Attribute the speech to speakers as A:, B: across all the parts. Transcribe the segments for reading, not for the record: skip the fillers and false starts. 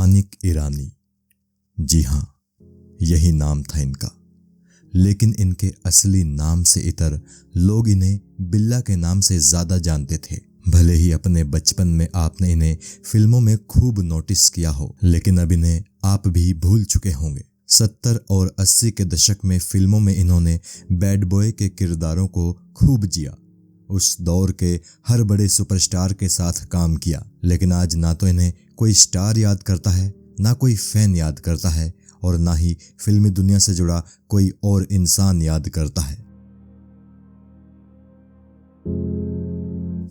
A: मानिक ईरानी। जी हाँ, यही नाम था इनका, लेकिन इनके असली नाम से इतर लोग इन्हें बिल्ला के नाम से ज्यादा जानते थे। भले ही अपने बचपन में आपने इन्हें फिल्मों में खूब नोटिस किया हो, लेकिन अब इन्हें आप भी भूल चुके होंगे। 70 और 80 के दशक में फिल्मों में इन्होंने बैड बॉय के किरदारों को खूब जिया। उस दौर के हर बड़े सुपरस्टार के साथ काम किया, लेकिन आज ना तो इन्हें कोई स्टार याद करता है, ना कोई फैन याद करता है, और ना ही फिल्मी दुनिया से जुड़ा कोई और इंसान याद करता है।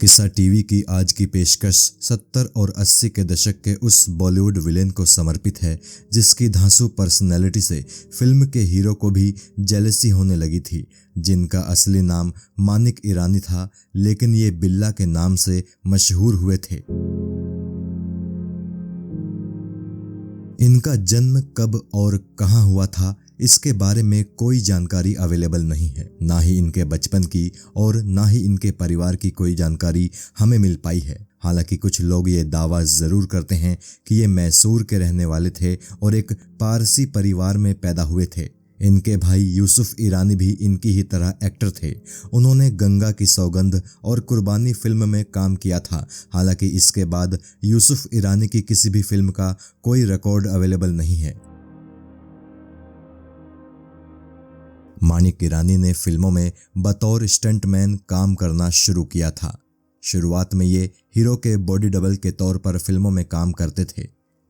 A: किस्सा टीवी की आज की पेशकश 70 और 80 के दशक के उस बॉलीवुड विलेन को समर्पित है जिसकी धांसू पर्सनैलिटी से फिल्म के हीरो को भी जेलसी होने लगी थी, जिनका असली नाम मानिक ईरानी था, लेकिन ये बिल्ला के नाम से मशहूर हुए थे। इनका जन्म कब और कहां हुआ था, इसके बारे में कोई जानकारी अवेलेबल नहीं है। ना ही इनके बचपन की और ना ही इनके परिवार की कोई जानकारी हमें मिल पाई है। हालांकि कुछ लोग ये दावा जरूर करते हैं कि ये मैसूर के रहने वाले थे और एक पारसी परिवार में पैदा हुए थे। इनके भाई यूसुफ ईरानी भी इनकी ही तरह एक्टर थे। उन्होंने गंगा की सौगंध और कुर्बानी फिल्म में काम किया था। हालांकि इसके बाद यूसुफ ईरानी की किसी भी फिल्म का कोई रिकॉर्ड अवेलेबल नहीं है। मानिक ईरानी ने फिल्मों में बतौर स्टंटमैन काम करना शुरू किया था। शुरुआत में ये हीरो के बॉडी डबल के तौर पर फिल्मों में काम करते थे।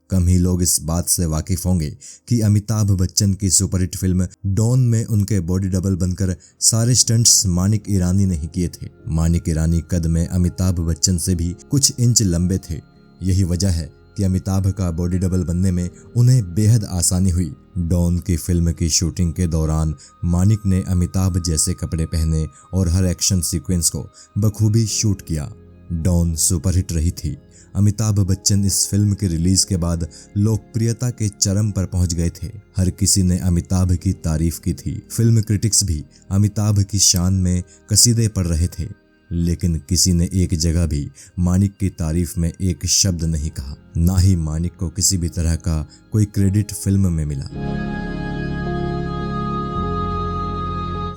A: कम ही लोग इस बात से वाकिफ होंगे कि अमिताभ बच्चन की सुपरहिट फिल्म डॉन में उनके बॉडी डबल बनकर सारे स्टंट्स मानिक ईरानी ने ही किए थे। मानिक ईरानी कद में अमिताभ बच्चन से भी कुछ इंच लंबे थे। यही वजह है कि अमिताभ का बॉडी डबल बनने में उन्हें बेहद आसानी हुई। डॉन की फिल्म की शूटिंग के दौरान मानिक ने अमिताभ जैसे कपड़े पहने और हर एक्शन सीक्वेंस को बखूबी शूट किया। डॉन सुपरहिट रही थी। अमिताभ बच्चन इस फिल्म के रिलीज के बाद लोकप्रियता के चरम पर पहुंच गए थे। हर किसी ने अमिताभ की तारीफ की थी। फिल्म क्रिटिक्स भी अमिताभ की शान में कसीदे पढ़ रहे थे, लेकिन किसी ने एक जगह भी मानिक की तारीफ में एक शब्द नहीं कहा। ना ही मानिक को किसी भी तरह का कोई क्रेडिट फिल्म में मिला।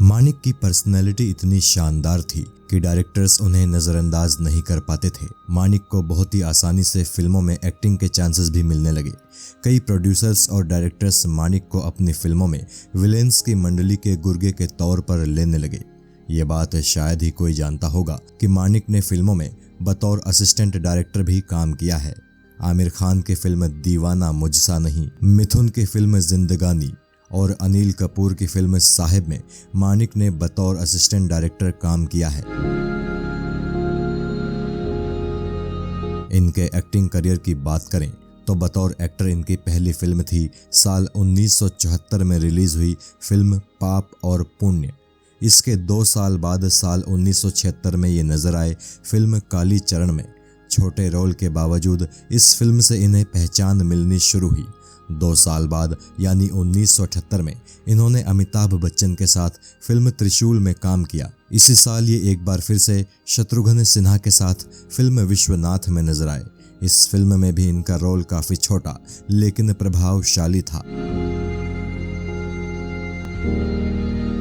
A: मानिक की पर्सनैलिटी इतनी शानदार थी कि डायरेक्टर्स उन्हें नजरअंदाज नहीं कर पाते थे। मानिक को बहुत ही आसानी से फिल्मों में एक्टिंग के चांसेस भी मिलने लगे। कई प्रोड्यूसर्स और डायरेक्टर्स मानिक को अपनी फिल्मों में विलेंस की मंडली के गुर्गे के तौर पर लेने लगे। ये बात शायद ही कोई जानता होगा कि मानिक ने फिल्मों में बतौर असिस्टेंट डायरेक्टर भी काम किया है। आमिर खान की फिल्म दीवाना मुझसा नहीं, मिथुन की फिल्म जिंदगानी और अनिल कपूर की फिल्म साहिब में मानिक ने बतौर असिस्टेंट डायरेक्टर काम किया है। इनके एक्टिंग करियर की बात करें तो बतौर एक्टर इनकी पहली फिल्म थी साल 1974 में रिलीज हुई फिल्म पाप और पुण्य। इसके 2 साल बाद साल 1976 में ये नजर आए फिल्म काली चरण में। छोटे रोल के बावजूद इस फिल्म से इन्हें पहचान मिलनी शुरू हुई। 2 साल बाद यानी 1978 में इन्होंने अमिताभ बच्चन के साथ फिल्म त्रिशूल में काम किया। इसी साल ये एक बार फिर से शत्रुघ्न सिन्हा के साथ फिल्म विश्वनाथ में नजर आए। इस फिल्म में भी इनका रोल काफी छोटा लेकिन प्रभावशाली था।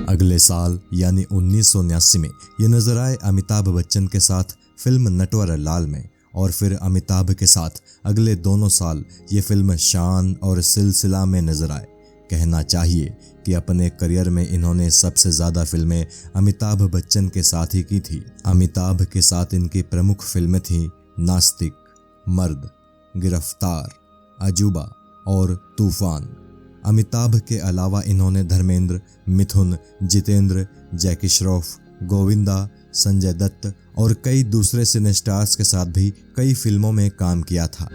A: अगले साल यानी 1979 में ये नजर आए अमिताभ बच्चन के साथ फिल्म नटवर लाल में, और फिर अमिताभ के साथ अगले 2 साल ये फिल्म शान और सिलसिला में नजर आए। कहना चाहिए कि अपने करियर में इन्होंने सबसे ज्यादा फिल्में अमिताभ बच्चन के साथ ही की थी। अमिताभ के साथ इनकी प्रमुख फिल्में थीं नास्तिक, मर्द, गिरफ्तार, अजूबा और तूफान। अमिताभ के अलावा इन्होंने धर्मेंद्र, मिथुन, जितेंद्र, जैकी श्रॉफ, गोविंदा, संजय दत्त और कई दूसरे सिनेस्टार्स के साथ भी कई फिल्मों में काम किया था।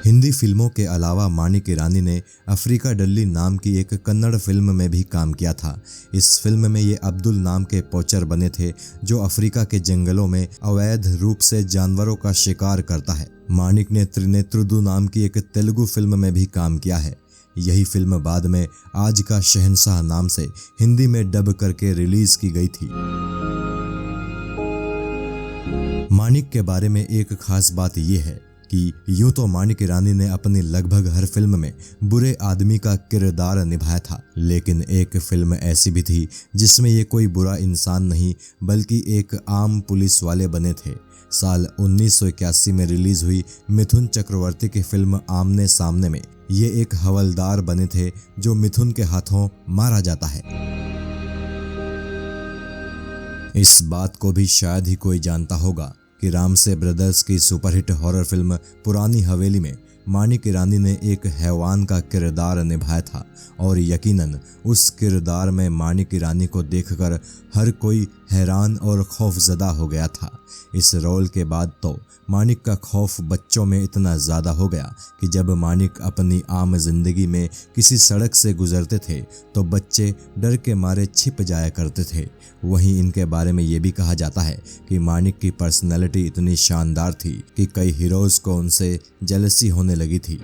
A: हिंदी फिल्मों के अलावा मानिक ईरानी ने अफ्रीका डल्ली नाम की एक कन्नड़ फिल्म में भी काम किया था। इस फिल्म में ये अब्दुल नाम के पोचर बने थे जो अफ्रीका के जंगलों में अवैध रूप से जानवरों का शिकार करता है। मानिक ने त्रिनेत्रुदु नाम की एक तेलुगु फिल्म में भी काम किया है। यही फिल्म बाद में आज का शहंशाह नाम से हिंदी में डब करके रिलीज की गई थी। मानिक के बारे में एक खास बात यह है कि यूं तो मानिक ईरानी ने अपनी लगभग हर फिल्म में बुरे आदमी का किरदार निभाया था, लेकिन एक फिल्म ऐसी भी थी जिसमें ये कोई बुरा इंसान नहीं बल्कि एक आम पुलिस वाले बने थे। साल 1981 में रिलीज हुई मिथुन चक्रवर्ती की फिल्म आमने सामने में ये एक हवलदार बने थे जो मिथुन के हाथों मारा जाता है। इस बात को भी शायद ही कोई जानता होगा कि रामसे ब्रदर्स की सुपरहिट हॉरर फिल्म पुरानी हवेली में मानिक ईरानी ने एक हैवान का किरदार निभाया था और यकीनन उस किरदार में मानिक ईरानी को देखकर हर कोई हैरान और खौफजदा हो गया था। इस रोल के बाद तो मानिक का खौफ बच्चों में इतना ज़्यादा हो गया कि जब मानिक अपनी आम जिंदगी में किसी सड़क से गुजरते थे तो बच्चे डर के मारे छिप जाया करते थे। वहीं इनके बारे में ये भी कहा जाता है कि मानिक की पर्सनैलिटी इतनी शानदार थी कि कई हीरोज को उनसे जेलसी होने लगी थी।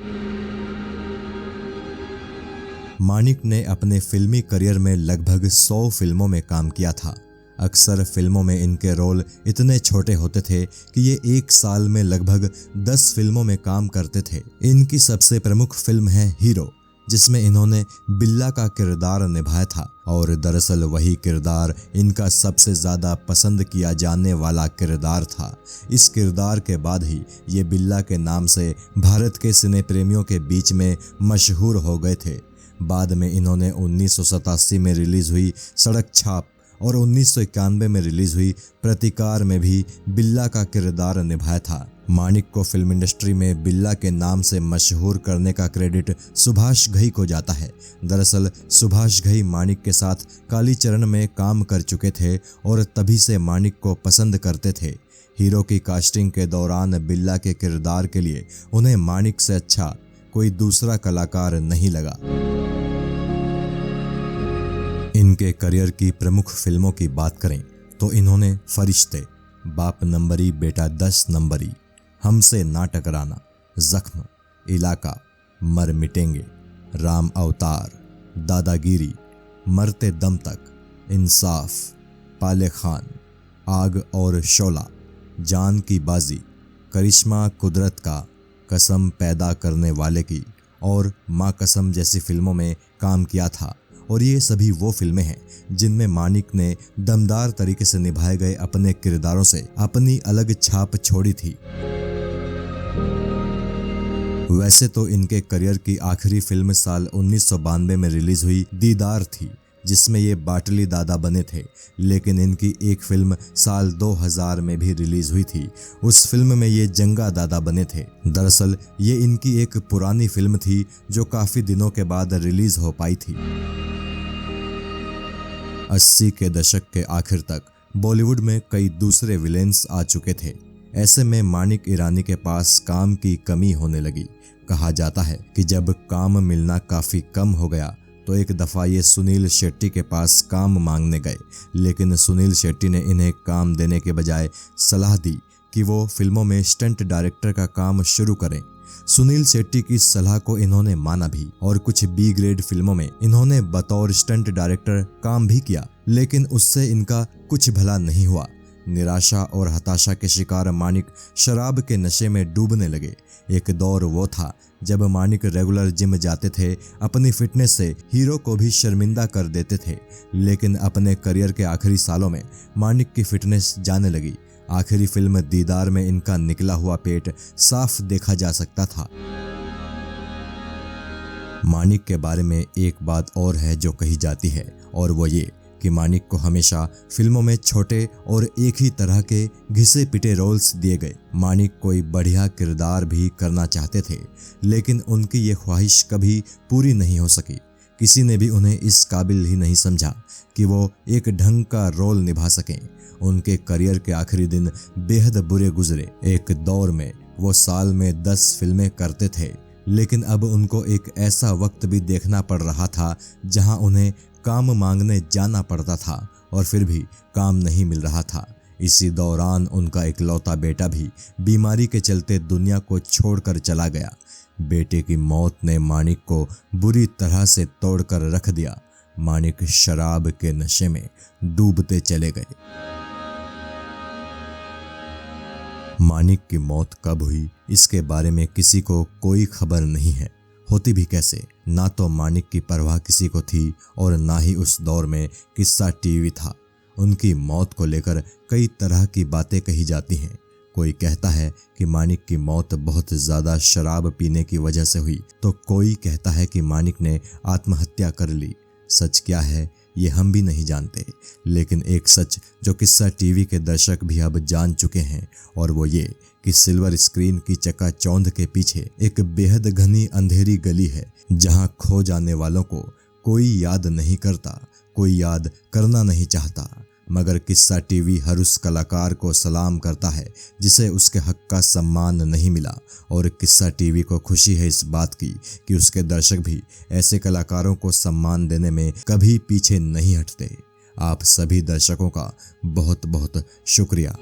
A: मानिक ने अपने फिल्मी करियर में लगभग 100 फिल्मों में काम किया था। अक्सर फिल्मों में इनके रोल इतने छोटे होते थे कि ये एक साल में लगभग 10 फिल्मों में काम करते थे। इनकी सबसे प्रमुख फिल्म है हीरो, जिसमें इन्होंने बिल्ला का किरदार निभाया था और दरअसल वही किरदार इनका सबसे ज़्यादा पसंद किया जाने वाला किरदार था। इस किरदार के बाद ही ये बिल्ला के नाम से भारत के सिने प्रेमियों के बीच में मशहूर हो गए थे। बाद में इन्होंने 1987 में रिलीज़ हुई सड़क छाप और 1991 में रिलीज़ हुई प्रतिकार में भी बिल्ला का किरदार निभाया था। मानिक को फिल्म इंडस्ट्री में बिल्ला के नाम से मशहूर करने का क्रेडिट सुभाष घई को जाता है। दरअसल सुभाष घई मानिक के साथ कालीचरण में काम कर चुके थे और तभी से मानिक को पसंद करते थे। हीरो की कास्टिंग के दौरान बिल्ला के किरदार के लिए उन्हें मानिक से अच्छा कोई दूसरा कलाकार नहीं लगा। इनके करियर की प्रमुख फिल्मों की बात करें तो इन्होंने फरिश्ते, बाप नंबरी बेटा 10 नंबरी, हमसे ना टकराना, जख्म, इलाका, मर मिटेंगे, राम अवतार, दादागिरी, मरते दम तक, इंसाफ, पाले खान, आग और शोला, जान की बाजी, करिश्मा कुदरत का, कसम पैदा करने वाले की और माँ कसम जैसी फिल्मों में काम किया था। और ये सभी वो फिल्में हैं जिनमें मानिक ने दमदार तरीके से निभाए गए अपने किरदारों से अपनी अलग छाप छोड़ी थी। वैसे तो इनके करियर की आखिरी फिल्म साल 1992 में रिलीज हुई दीदार थी, जिसमें ये बाटली दादा बने थे, लेकिन इनकी एक फिल्म साल 2000 में भी रिलीज हुई थी। उस फिल्म में ये जंगा दादा बने थे। दरअसल ये इनकी एक पुरानी फिल्म थी जो काफ़ी दिनों के बाद रिलीज हो पाई थी। 80 के दशक के आखिर तक बॉलीवुड में कई दूसरे विलेंस आ चुके थे। ऐसे में मानिक ईरानी के पास काम की कमी होने लगी। कहा जाता है कि जब काम मिलना काफ़ी कम हो गया तो एक दफ़ा ये सुनील शेट्टी के पास काम मांगने गए, लेकिन सुनील शेट्टी ने इन्हें काम देने के बजाय सलाह दी कि वो फिल्मों में स्टंट डायरेक्टर का काम शुरू करें। सुनील शेट्टी की सलाह को इन्होंने माना भी और कुछ बी ग्रेड फिल्मों में इन्होंने बतौर स्टंट डायरेक्टर काम भी किया, लेकिन उससे इनका कुछ भला नहीं हुआ। निराशा और हताशा के शिकार मानिक शराब के नशे में डूबने लगे। एक दौर वो था जब मानिक रेगुलर जिम जाते थे, अपनी फिटनेस से हीरो को भी शर्मिंदा कर देते थे, लेकिन अपने करियर के आखिरी सालों में मानिक की फिटनेस जाने लगी। आखिरी फिल्म दीदार में इनका निकला हुआ पेट साफ देखा जा सकता था। मानिक के बारे में एक बात और है जो कही जाती है, और वो ये कि मानिक को हमेशा फिल्मों में छोटे और एक ही तरह के घिसे पिटे रोल्स दिए गए। मानिक कोई बढ़िया किरदार भी करना चाहते थे, लेकिन उनकी ये ख्वाहिश कभी पूरी नहीं हो सकी। किसी ने भी उन्हें इस काबिल ही नहीं समझा कि वो एक ढंग का रोल निभा सकें। उनके करियर के आखिरी दिन बेहद बुरे गुजरे। एक दौर में वो साल में 10 फिल्में करते थे, लेकिन अब उनको एक ऐसा वक्त भी देखना पड़ रहा था जहां उन्हें काम मांगने जाना पड़ता था और फिर भी काम नहीं मिल रहा था। इसी दौरान उनका इकलौता बेटा भी बीमारी के चलते दुनिया को छोड़कर चला गया। बेटे की मौत ने मानिक को बुरी तरह से तोड़कर रख दिया। मानिक शराब के नशे में डूबते चले गए। मानिक की मौत कब हुई इसके बारे में किसी को कोई खबर नहीं है। होती भी कैसे, ना तो मानिक की परवाह किसी को थी और ना ही उस दौर में किस्सा टीवी था। उनकी मौत को लेकर कई तरह की बातें कही जाती हैं। कोई कहता है कि मानिक की मौत बहुत ज़्यादा शराब पीने की वजह से हुई, तो कोई कहता है कि मानिक ने आत्महत्या कर ली। सच क्या है ये हम भी नहीं जानते, लेकिन एक सच जो किस्सा टीवी के दर्शक भी अब जान चुके हैं, और वो ये कि सिल्वर स्क्रीन की चकाचौंध के पीछे एक बेहद घनी अंधेरी गली है, जहां खो जाने वालों को कोई याद नहीं करता, कोई याद करना नहीं चाहता। मगर किस्सा टीवी हर उस कलाकार को सलाम करता है जिसे उसके हक का सम्मान नहीं मिला, और किस्सा टीवी को खुशी है इस बात की कि उसके दर्शक भी ऐसे कलाकारों को सम्मान देने में कभी पीछे नहीं हटते। आप सभी दर्शकों का बहुत बहुत शुक्रिया।